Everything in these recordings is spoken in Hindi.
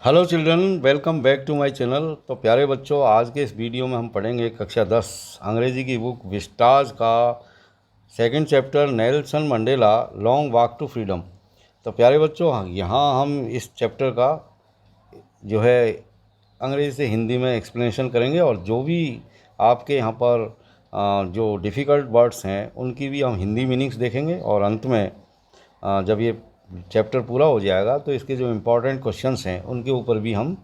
Hello children, welcome back to my channel. तो प्यारे बच्चों, आज के इस वीडियो में हम पढ़ेंगे कक्षा 10 अंग्रेजी की बुक विस्टाज का second chapter Nelson Mandela long walk to freedom. तो प्यारे बच्चों, यहाँ हम इस चैप्टर का जो है अंग्रेज़ी से हिंदी में एक्सप्लेनेशन करेंगे और जो भी आपके यहाँ पर जो डिफ़िकल्ट वर्ड्स हैं उनकी भी हम हिंदी मीनिंग्स देखेंगे और अंत में जब ये चैप्टर पूरा हो जाएगा तो इसके जो इम्पोर्टेंट क्वेश्चंस हैं उनके ऊपर भी हम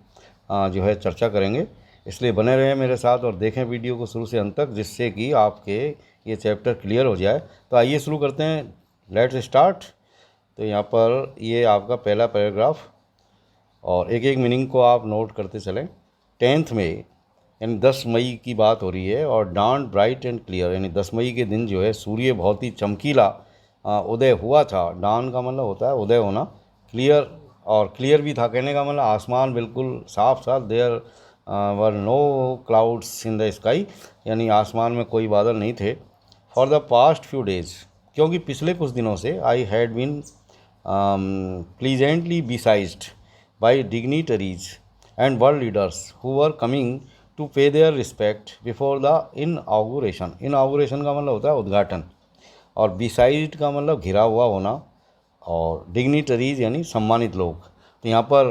जो है चर्चा करेंगे। इसलिए बने रहें मेरे साथ और देखें वीडियो को शुरू से अंत तक, जिससे कि आपके ये चैप्टर क्लियर हो जाए। तो आइए शुरू करते हैं, लेट्स स्टार्ट। तो यहाँ पर ये आपका पहला पैराग्राफ और एक एक मीनिंग को आप नोट करते चलें। 10th मई यानी 10 मई की बात हो रही है और डाउन ब्राइट एंड क्लियर यानी 10 मई के दिन जो है सूर्य बहुत ही चमकीला उदय हुआ था। डाउन का मतलब होता है उदय होना, क्लियर और क्लियर भी था, कहने का मतलब आसमान बिल्कुल साफ था। There were no clouds in the sky यानी आसमान में कोई बादल नहीं थे। For the past few days क्योंकि पिछले कुछ दिनों से I had been pleasantly besieged by dignitaries and world leaders who were coming to pay their respect before the inauguration। Inauguration का मतलब होता है उद्घाटन और बिसाइड का मतलब घिरा हुआ होना और डिग्निटरीज यानी सम्मानित लोग। तो यहाँ पर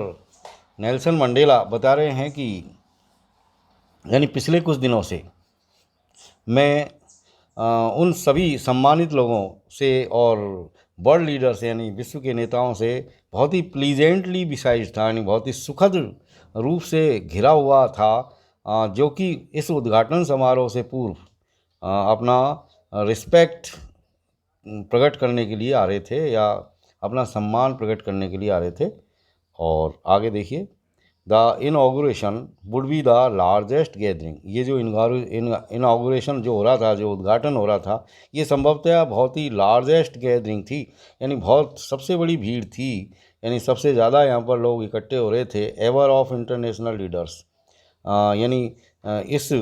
नेल्सन मंडेला बता रहे हैं कि यानी पिछले कुछ दिनों से मैं उन सभी सम्मानित लोगों से और वर्ल्ड लीडर से यानी विश्व के नेताओं से बहुत ही प्लीजेंटली बिसाइज था यानी बहुत ही सुखद रूप से घिरा हुआ था, जो कि इस उद्घाटन समारोह से पूर्व अपना रिस्पेक्ट प्रकट करने के लिए आ रहे थे या अपना सम्मान प्रकट करने के लिए आ रहे थे। और आगे देखिए, the inauguration would be the largest gathering. ये जो इनागुरेशन जो हो रहा था, जो उद्घाटन हो रहा था, ये संभवतः बहुत ही लार्जेस्ट गैदरिंग थी यानी बहुत सबसे बड़ी भीड़ थी यानी सबसे ज़्यादा यहाँ पर लोग इकट्ठे हो रहे थे एवर ऑफ इंटरनेशनल लीडर्स यानी इस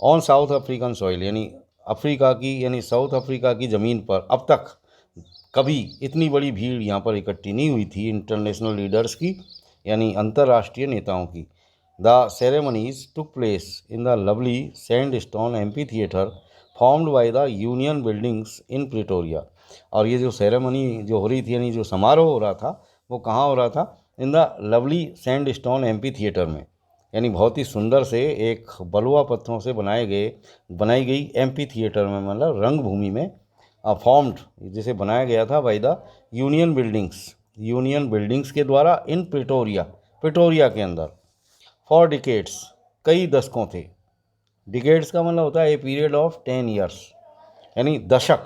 ऑन साउथ अफ्रीकन सॉइल यानी अफ्रीका की यानी साउथ अफ्रीका की ज़मीन पर अब तक कभी इतनी बड़ी भीड़ यहाँ पर इकट्ठी नहीं हुई थी इंटरनेशनल लीडर्स की यानी अंतर्राष्ट्रीय नेताओं की। The ceremonies took place in the lovely sand stone amphi theatre formed by the union buildings in Pretoria. और ये जो सेरेमनी जो हो रही थी यानी जो समारोह हो रहा था वो कहाँ हो रहा था? In the lovely sand stone amphi theatre में यानी बहुत ही सुंदर से एक बलुआ पत्थरों से बनाई गई एम्पी थिएटर में मतलब रंग भूमि में फॉर्म्ड जिसे बनाया गया था बाय द यूनियन बिल्डिंग्स के द्वारा इन प्रिटोरिया के अंदर। फॉर डिकेड्स कई दशकों थे। डिकेड्स का मतलब होता है ए पीरियड ऑफ 10 ईयर्स यानी दशक।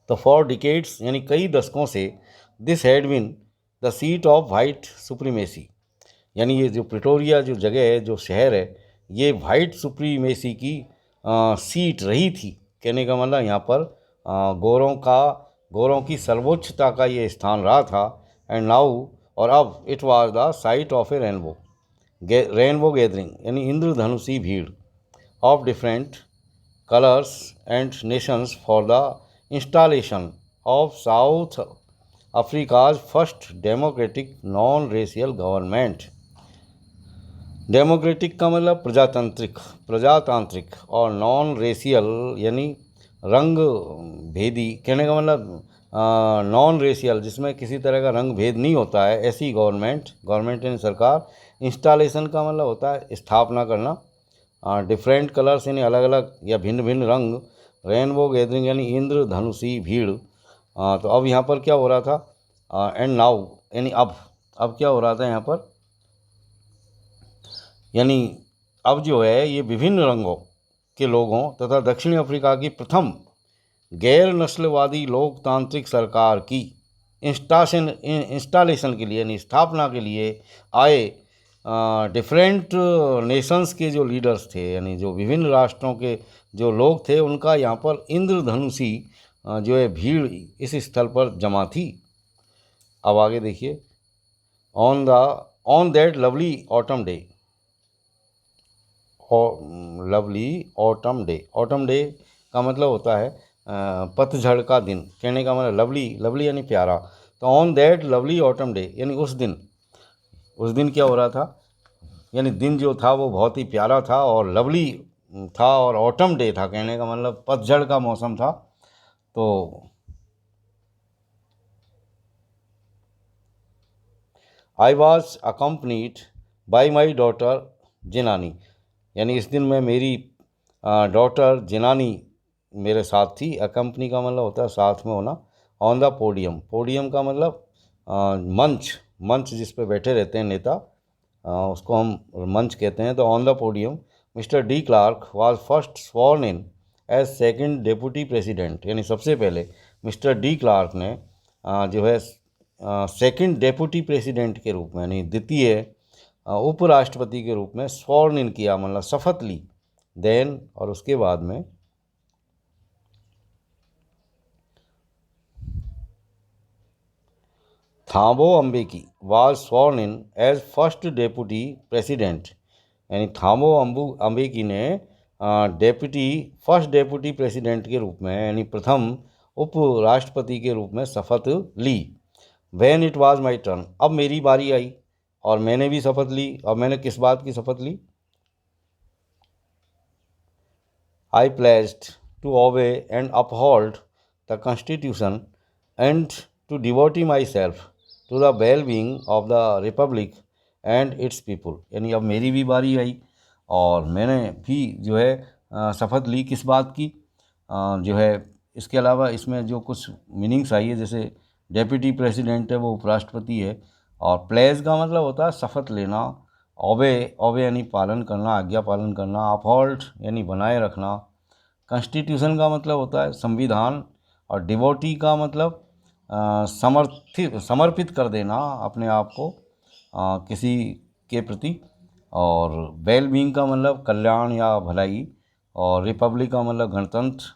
तो फॉर डिकेड्स यानी कई दशकों से this had been the seat of white supremacy यानी ये जो प्रिटोरिया जो जगह है, जो शहर है, ये वाइट सुप्रीमेसी की सीट रही थी। कहने का मतलब यहाँ पर गौरों की सर्वोच्चता का ये स्थान रहा था। एंड नाउ और अब it was the site of A rainbow gathering यानी इंद्रधनुषी भीड़ of different colours and Nations for the installation of south Africa's first democratic non racial government. Democratic का मतलब प्रजातांत्रिक और नॉन रेशियल यानी रंग भेदी। कहने का मतलब नॉन रेशियल जिसमें किसी तरह का रंग भेद नहीं होता है, ऐसी गवर्नमेंट यानी सरकार। इंस्टॉलेशन का मतलब होता है स्थापना करना। डिफरेंट कलर्स यानी अलग अलग या भिन्न भिन्न रंग। रेनबो गैदरिंग यानी इंद्रधनुषी भीड़। तो अब यहाँ पर क्या हो रहा था? एंड नाउ यानी अब क्या हो रहा था यहाँ पर? यानी अब जो है ये विभिन्न रंगों के लोगों तथा दक्षिण अफ्रीका की प्रथम गैर नस्लवादी लोकतांत्रिक सरकार की इंस्टॉलेशन के लिए यानी स्थापना के लिए आए डिफरेंट नेशंस के जो लीडर्स थे यानी जो विभिन्न राष्ट्रों के जो लोग थे, उनका यहाँ पर इंद्रधनुषी जो है भीड़ इस स्थल पर जमा थी। अब आगे देखिए, on that lovely autumn day autumn day का मतलब होता है पतझड़ का दिन। कहने का मतलब लवली यानी प्यारा। तो on that lovely autumn day यानी उस दिन क्या हो रहा था, यानी दिन जो था वो बहुत ही प्यारा था और लवली था और ऑटम डे था, कहने का मतलब पतझड़ का मौसम था। तो I was accompanied by my daughter Zenani, यानी इस दिन में मेरी डॉटर जिनानी मेरे साथ थी। अकम्पनी का मतलब होता है साथ में होना। ऑन द पोडियम, पोडियम का मतलब मंच, मंच जिस पे बैठे रहते हैं नेता, उसको हम मंच कहते हैं। तो on the podium mister de Klerk was first sworn in as second deputy president, यानी सबसे पहले मिस्टर डी क्लार्क ने जो है सेकंड डेप्यूटी प्रेसिडेंट के रूप में, यानी द्वितीय उपराष्ट्रपति के रूप में स्वॉर्न इन किया, मतलब शपथ ली। देन, और उसके बाद में Thabo Mbeki was sworn in as first deputy president, यानी थांबो अम्बेकी ने डेप्यूटी फर्स्ट डेप्यूटी प्रेसिडेंट के रूप में, यानी प्रथम उपराष्ट्रपति के रूप में शपथ ली। When it was my turn, अब मेरी बारी आई और मैंने भी शपथ ली। और मैंने किस बात की शपथ ली? I pledged to obey and uphold the Constitution and to devote myself to the well-being of the Republic and its people, यानी अब मेरी भी बारी आई और मैंने भी जो है शपथ ली। किस बात की? जो है इसके अलावा इसमें जो कुछ मीनिंग्स आई है, जैसे डेप्यूटी प्रेसिडेंट है वो उपराष्ट्रपति है, और प्लेज का मतलब होता है शपथ लेना, ओबे, ओबे यानी पालन करना, आज्ञा पालन करना, अपहोल्ड यानी बनाए रखना, कॉन्स्टिट्यूशन का मतलब होता है संविधान, और डिवोटी का मतलब समर्पित कर देना अपने आप को किसी के प्रति, और वेल बीइंग का मतलब कल्याण या भलाई, और रिपब्लिक का मतलब गणतंत्र।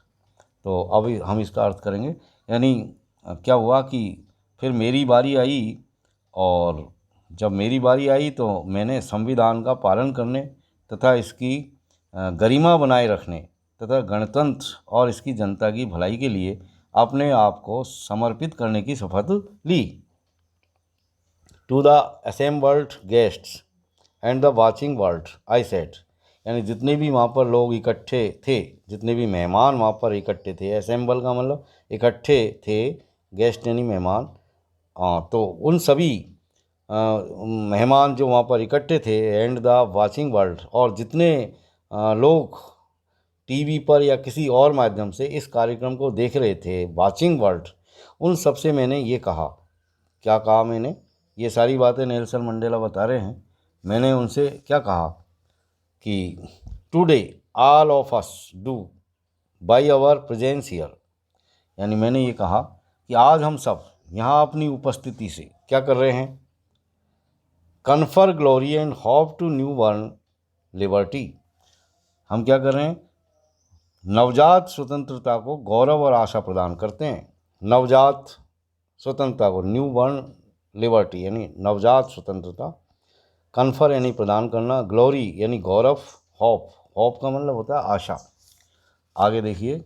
तो अभी हम इसका अर्थ करेंगे, यानी क्या हुआ कि फिर मेरी बारी आई, और जब मेरी बारी आई तो मैंने संविधान का पालन करने तथा इसकी गरिमा बनाए रखने तथा गणतंत्र और इसकी जनता की भलाई के लिए अपने आप को समर्पित करने की शपथ ली। To the assembled guests and the watching world I said, यानी जितने भी वहाँ पर लोग इकट्ठे थे, जितने भी मेहमान वहाँ पर इकट्ठे थे, असेंबल का मतलब इकट्ठे थे, गेस्ट यानी मेहमान, तो उन सभी मेहमान जो वहाँ पर इकट्ठे थे, एंड द वाचिंग वर्ल्ड, और जितने लोग टीवी पर या किसी और माध्यम से इस कार्यक्रम को देख रहे थे, वाचिंग वर्ल्ड, उन सब से मैंने ये कहा। क्या कहा मैंने? ये सारी बातें नेल्सन मंडेला बता रहे हैं। मैंने उनसे क्या कहा कि today all of us do by our presence here, यानी मैंने ये कहा कि आज हम सब यहाँ अपनी उपस्थिति से क्या कर रहे हैं? Confer glory and hope to newborn liberty, हम क्या कर रहे हैं? नवजात स्वतंत्रता को गौरव और आशा प्रदान करते हैं। नवजात स्वतंत्रता को, न्यू बॉर्न लिबर्टी यानी नवजात स्वतंत्रता, कन्फर यानी प्रदान करना, ग्लोरी यानी गौरव, होप, होप का मतलब होता है आशा। आगे देखिए,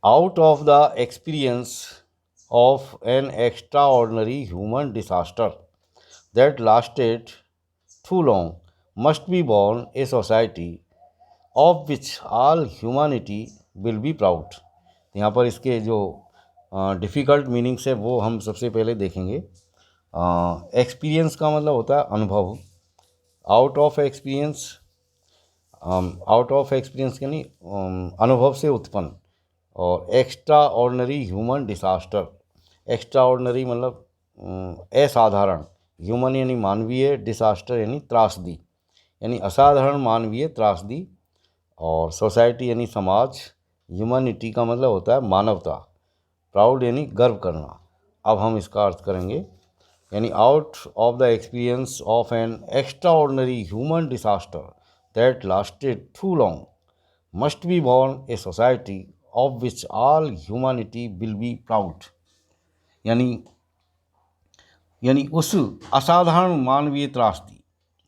out of the experience of an extraordinary human disaster that lasted too long must be born a society of which all humanity will be proud. यहाँ पर इसके जो डिफ़िकल्ट मीनिंग्स है वो हम सबसे पहले देखेंगे। एक्सपीरियंस का मतलब होता है अनुभव, out of experience, out of experience यानी अनुभव से उत्पन्न, और extra ordinary human disaster, extra ordinary मतलब असाधारण, ह्यूमन यानी मानवीय, डिसास्टर यानी त्रासदी, यानी असाधारण मानवीय त्रासदी, और सोसाइटी यानी समाज, ह्यूमैनिटी का मतलब होता है मानवता, प्राउड यानी गर्व करना। अब हम इसका अर्थ करेंगे, यानी out of the experience of an extraordinary human disaster that lasted too long must be born a society of which all humanity will be proud, यानी उस असाधारण मानवीय त्रासदी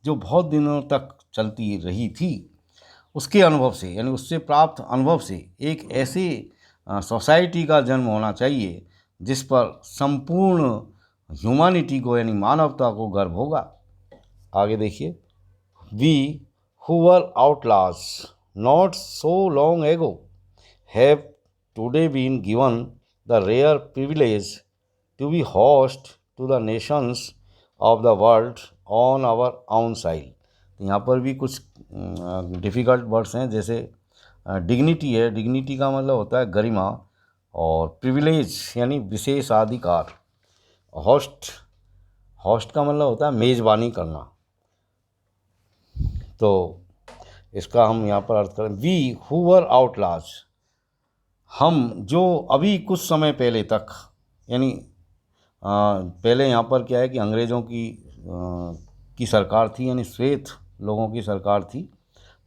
जो बहुत दिनों तक चलती रही थी, उसके अनुभव से, यानी उससे प्राप्त अनुभव से एक ऐसे सोसाइटी का जन्म होना चाहिए जिस पर संपूर्ण ह्यूमैनिटी को यानी मानवता को गर्व होगा। आगे देखिए, we who were outlaws not so long ago have today been given the rare privilege to be host to the nations of the world on our own soil. यहाँ पर भी कुछ डिफ़िकल्ट वर्ड्स हैं, जैसे डिग्निटी है, डिग्निटी का मतलब होता है गरिमा, और प्रिविलेज यानी विशेषाधिकार, होस्ट होस्ट का मतलब होता है मेज़बानी करना। तो इसका हम यहाँ पर अर्थ करें, वी हु वर आउटलाज, हम जो अभी कुछ समय पहले तक, यानी पहले यहाँ पर क्या है कि अंग्रेज़ों की सरकार थी, यानी श्वेत लोगों की सरकार थी।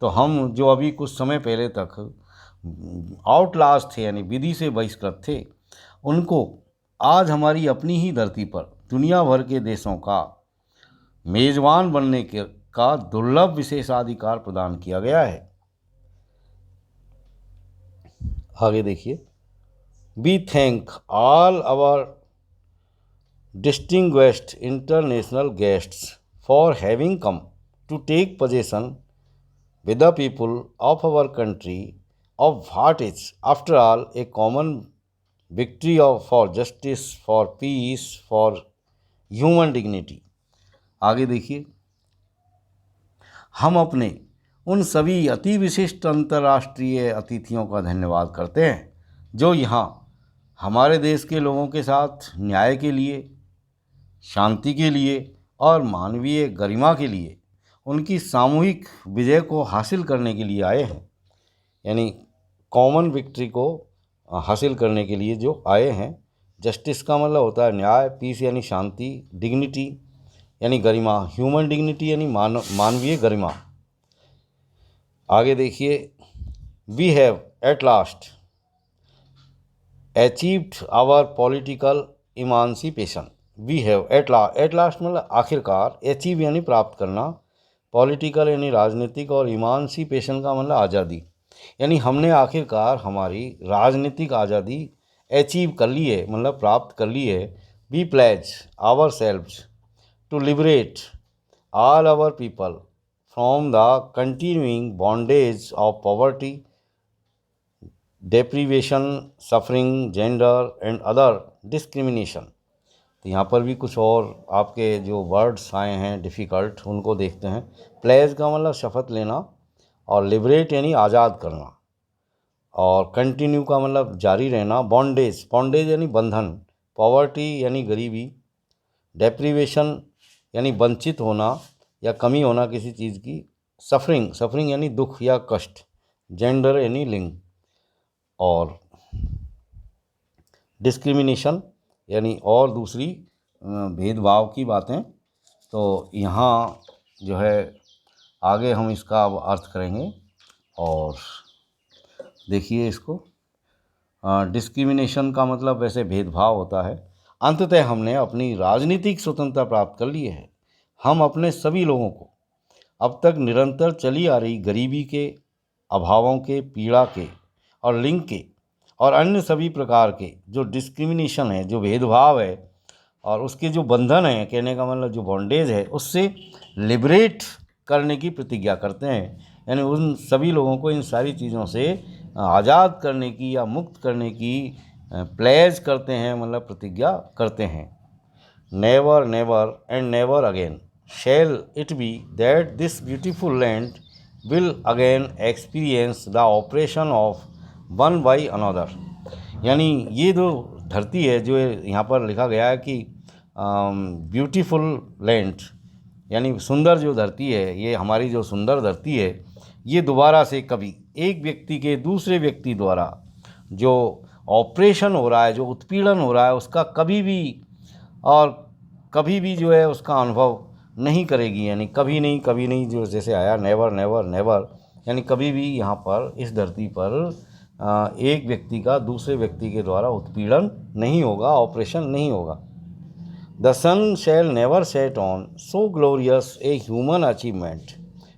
तो हम जो अभी कुछ समय पहले तक आउटलास्ट थे, यानी विधि से बहिष्कृत थे, उनको आज हमारी अपनी ही धरती पर दुनिया भर के देशों का मेज़बान बनने का दुर्लभ विशेषाधिकार प्रदान किया गया है। आगे देखिए, we thank all our distinguished international guests for having come to take possession with the people of our country of what is, after all, a common victory for justice, for peace, for human dignity। आगे देखिए, हम अपने उन सभी अति विशिष्ट अंतर्राष्ट्रीय अतिथियों का धन्यवाद करते हैं जो यहाँ हमारे देश के लोगों के साथ न्याय के लिए, शांति के लिए और मानवीय गरिमा के लिए उनकी सामूहिक विजय को हासिल करने के लिए आए हैं, यानी कॉमन विक्ट्री को हासिल करने के लिए जो आए हैं। जस्टिस का मतलब होता है न्याय, पीस यानी शांति, डिग्निटी यानी गरिमा, ह्यूमन डिग्निटी यानी मानवीय गरिमा। आगे देखिए, we have at last achieved our political emancipation. We have at last मतलब आखिरकार, अचीव यानी प्राप्त करना, पॉलिटिकल यानी राजनीतिक, और इमांसिपेशन का मतलब आज़ादी, यानी हमने आखिरकार हमारी राजनीतिक आज़ादी अचीव कर ली है, मतलब प्राप्त कर ली है। We pledge ourselves to liberate all our people from the continuing bondage of poverty, deprivation, suffering, gender and other discrimination। तो यहाँ पर भी कुछ और आपके जो वर्ड्स आए हैं डिफ़िकल्ट, उनको देखते हैं। प्लेज का मतलब शपथ लेना, और लिबरेट यानी आज़ाद करना, और कंटिन्यू का मतलब जारी रहना, बॉन्डेज यानी बंधन, पॉवर्टी यानी गरीबी, डेप्रीवेशन यानी वंचित होना या कमी होना किसी चीज़ की, सफरिंग यानी दुख या कष्ट, जेंडर यानी लिंग, और डिस्क्रिमिनेशन यानी और दूसरी भेदभाव की बातें। तो यहाँ जो है आगे हम इसका अब अर्थ करेंगे, और देखिए इसको, डिस्क्रिमिनेशन का मतलब वैसे भेदभाव होता है। अंततः हमने अपनी राजनीतिक स्वतंत्रता प्राप्त कर ली है। हम अपने सभी लोगों को अब तक निरंतर चली आ रही गरीबी के, अभावों के, पीड़ा के और लिंग के और अन्य सभी प्रकार के जो डिस्क्रिमिनेशन है, जो भेदभाव है, और उसके जो बंधन है, कहने का मतलब जो बॉन्डेज है, उससे लिबरेट करने की प्रतिज्ञा करते हैं, यानी उन सभी लोगों को इन सारी चीज़ों से आज़ाद करने की या मुक्त करने की प्लेज करते हैं, मतलब प्रतिज्ञा करते हैं। Never never and never again shall it be that this beautiful land will again experience the oppression of one by another, यानी ये जो धरती है, जो यहाँ पर लिखा गया है कि ब्यूटीफुल लैंड यानी सुंदर जो धरती है, ये हमारी जो सुंदर धरती है, ये दोबारा से कभी एक व्यक्ति के दूसरे व्यक्ति द्वारा जो ऑपरेशन हो रहा है, जो उत्पीड़न हो रहा है, उसका कभी भी जो है उसका अनुभव नहीं करेगी, यानी कभी नहीं, जो जैसे आया नेवर नेवर नेवर, यानी कभी भी यहाँ पर इस धरती पर एक व्यक्ति का दूसरे व्यक्ति के द्वारा उत्पीड़न नहीं होगा, ऑपरेशन नहीं होगा। The sun shall never set on so glorious a human achievement,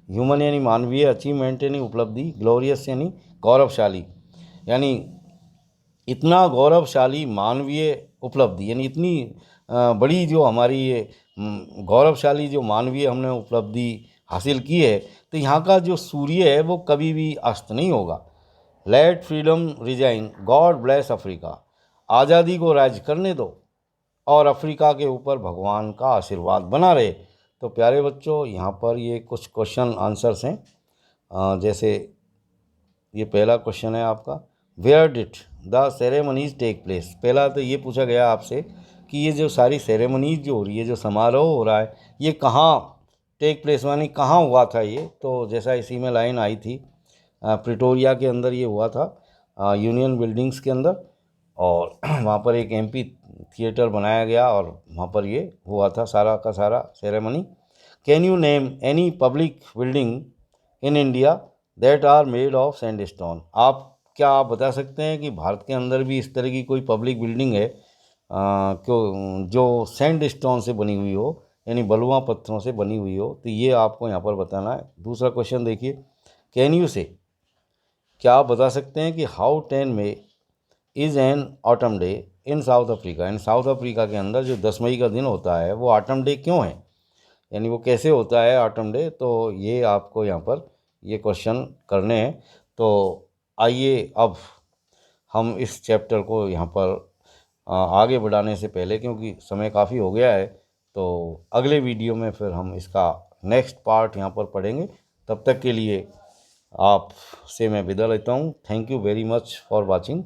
human यानी मानवीय, अचीवमेंट यानी उपलब्धि, ग्लोरियस यानी गौरवशाली, यानी इतना गौरवशाली मानवीय उपलब्धि, यानी इतनी बड़ी जो हमारी ये गौरवशाली जो मानवीय हमने उपलब्धि हासिल की है, तो यहाँ का जो सूर्य है वो कभी भी अस्त नहीं होगा। Let freedom reign, God bless Africa, आज़ादी को राज करने दो और अफ्रीका के ऊपर भगवान का आशीर्वाद बना रहे। तो प्यारे बच्चों, यहाँ पर ये कुछ क्वेश्चन आंसर्स हैं। जैसे ये पहला क्वेश्चन है आपका, where did the ceremonies take place. पहला तो ये पूछा गया आपसे कि ये जो सारी सेरेमनीज जो हो रही है, जो समारोह हो रहा है, ये कहाँ टेक प्लेस, मानी कहाँ हुआ था ये। तो जैसा इसी में लाइन आई थी, प्रिटोरिया के अंदर ये हुआ था, यूनियन बिल्डिंग्स के अंदर, और वहाँ पर एक एमपी थिएटर बनाया गया और वहाँ पर ये हुआ था सारा का सारा ceremony. Can you name any public building in India that are made of sandstone. क्या आप बता सकते हैं कि भारत के अंदर भी इस तरह की कोई पब्लिक बिल्डिंग है क्यों जो सैंडस्टोन से बनी हुई हो, यानी बलुआ पत्थरों से बनी हुई हो। तो ये आपको यहाँ पर बताना है। दूसरा क्वेश्चन देखिए, कैन यू से, क्या आप बता सकते हैं कि how 10 May is an autumn day in South Africa. यानी साउथ अफ्रीका के अंदर जो 10 मई का दिन होता है वो ऑटम डे क्यों है, यानी वो कैसे होता है ऑटम डे। तो ये आपको यहाँ पर ये क्वेश्चन करने हैं। तो आइए अब हम इस चैप्टर को यहाँ पर आगे बढ़ाने से पहले, क्योंकि समय काफ़ी हो गया है, तो अगले वीडियो में फिर हम इसका नेक्स्ट पार्ट यहाँ पर पढ़ेंगे। तब तक के लिए आपसे मैं विदा लेता हूँ। Thank you very much for watching.